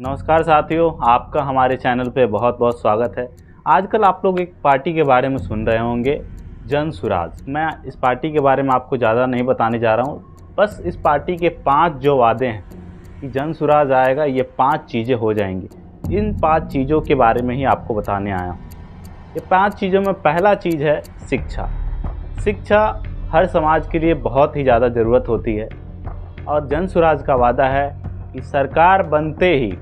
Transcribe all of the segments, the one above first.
नमस्कार साथियों, आपका हमारे चैनल पे बहुत बहुत स्वागत है। आजकल आप लोग एक पार्टी के बारे में सुन रहे होंगे, जन सुराज। मैं इस पार्टी के बारे में आपको ज़्यादा नहीं बताने जा रहा हूँ, बस इस पार्टी के 5 जो वादे हैं कि जन सुराज आएगा, ये 5 चीज़ें हो जाएंगी। इन 5 चीज़ों के बारे में ही आपको बताने आया हूँ। ये 5 चीज़ों में पहला चीज़ है शिक्षा। शिक्षा हर समाज के लिए बहुत ही ज़्यादा ज़रूरत होती है और जन सुराज का वादा है कि सरकार बनते ही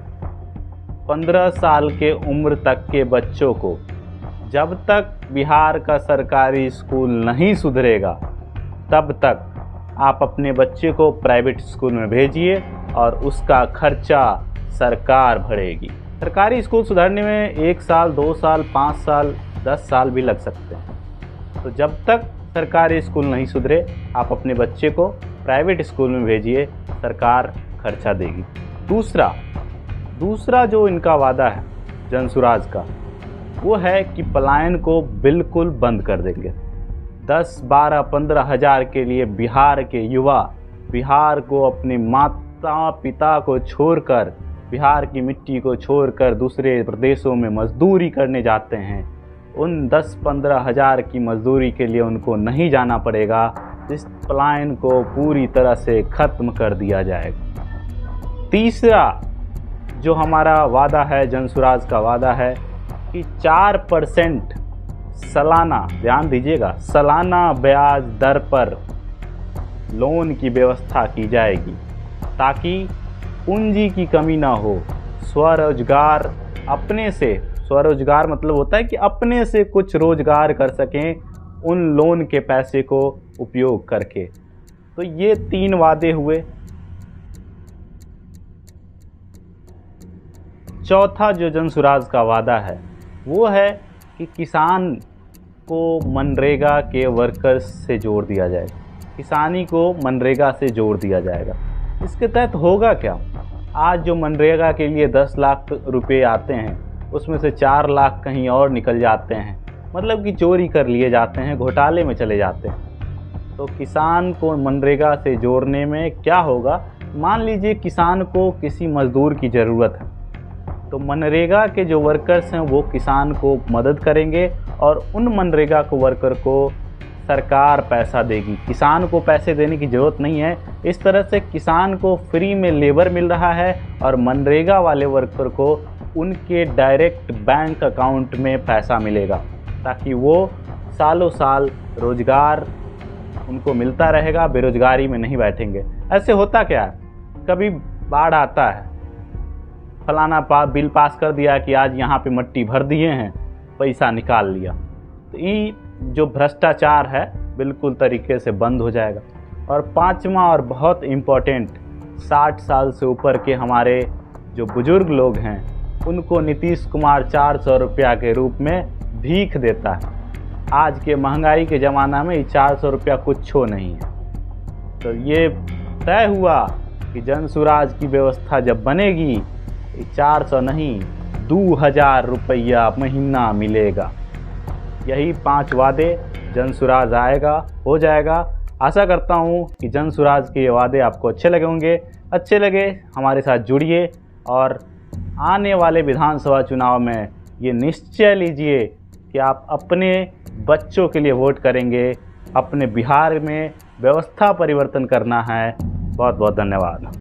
15 साल के उम्र तक के बच्चों को, जब तक बिहार का सरकारी स्कूल नहीं सुधरेगा तब तक आप अपने बच्चे को प्राइवेट स्कूल में भेजिए और उसका खर्चा सरकार भरेगी। सरकारी स्कूल सुधरने में 1 साल, 2 साल, 5 साल, 10 साल भी लग सकते हैं। तो जब तक सरकारी स्कूल नहीं सुधरे, आप अपने बच्चे को प्राइवेट स्कूल में भेजिए, सरकार खर्चा देगी। दूसरा जो इनका वादा है जन सुराज का, वो है कि पलायन को बिल्कुल बंद कर देंगे। 10, 12, 15 हज़ार के लिए बिहार के युवा बिहार को, अपने माता पिता को छोड़कर, बिहार की मिट्टी को छोड़कर दूसरे प्रदेशों में मजदूरी करने जाते हैं। उन 10-15 हज़ार की मजदूरी के लिए उनको नहीं जाना पड़ेगा। इस पलायन को पूरी तरह से ख़त्म कर दिया जाएगा। तीसरा जो हमारा वादा है, जन सुराज का वादा है कि 4% सालाना, ध्यान दीजिएगा, सालाना ब्याज दर पर लोन की व्यवस्था की जाएगी ताकि पूंजी की कमी ना हो। स्वरोजगार, अपने से स्वरोजगार मतलब होता है कि अपने से कुछ रोजगार कर सकें उन लोन के पैसे को उपयोग करके। तो ये 3 वादे हुए। चौथा जो जन सुराज का वादा है वो है कि किसान को मनरेगा के वर्कर्स से जोड़ दिया जाएगा। किसानी को मनरेगा से जोड़ दिया जाएगा। इसके तहत होगा क्या? आज जो मनरेगा के लिए 10 लाख रुपए आते हैं, उसमें से 4 लाख कहीं और निकल जाते हैं, मतलब कि चोरी कर लिए जाते हैं, घोटाले में चले जाते हैं। तो किसान को मनरेगा से जोड़ने में क्या होगा? मान लीजिए किसान को किसी मज़दूर की ज़रूरत है, तो मनरेगा के जो वर्कर्स हैं वो किसान को मदद करेंगे और उन मनरेगा को वर्कर को सरकार पैसा देगी। किसान को पैसे देने की ज़रूरत नहीं है। इस तरह से किसान को फ्री में लेबर मिल रहा है और मनरेगा वाले वर्कर को उनके डायरेक्ट बैंक अकाउंट में पैसा मिलेगा ताकि वो सालों साल रोज़गार उनको मिलता रहेगा, बेरोज़गारी में नहीं बैठेंगे। ऐसे होता क्या है, कभी बाढ़ आता है, फलाना बिल पास कर दिया कि आज यहाँ पे मट्टी भर दिए हैं, पैसा निकाल लिया। तो ये जो भ्रष्टाचार है बिल्कुल तरीके से बंद हो जाएगा। और 5वां और बहुत इम्पोर्टेंट, 60 साल से ऊपर के हमारे जो बुज़ुर्ग लोग हैं उनको नीतीश कुमार 400 रुपया के रूप में भीख देता है। आज के महंगाई के ज़माना में 400 रुपया कुछ नहीं है। तो ये तय हुआ कि जन सुराज की व्यवस्था जब बनेगी, 400 नहीं 2000 रुपया महीना मिलेगा। यही 5 वादे, जन सुराज आएगा, हो जाएगा। आशा करता हूँ कि जन सुराज के ये वादे आपको अच्छे लगे होंगे। अच्छे लगे हमारे साथ जुड़िए और आने वाले विधानसभा चुनाव में ये निश्चय लीजिए कि आप अपने बच्चों के लिए वोट करेंगे। अपने बिहार में व्यवस्था परिवर्तन करना है। बहुत बहुत धन्यवाद।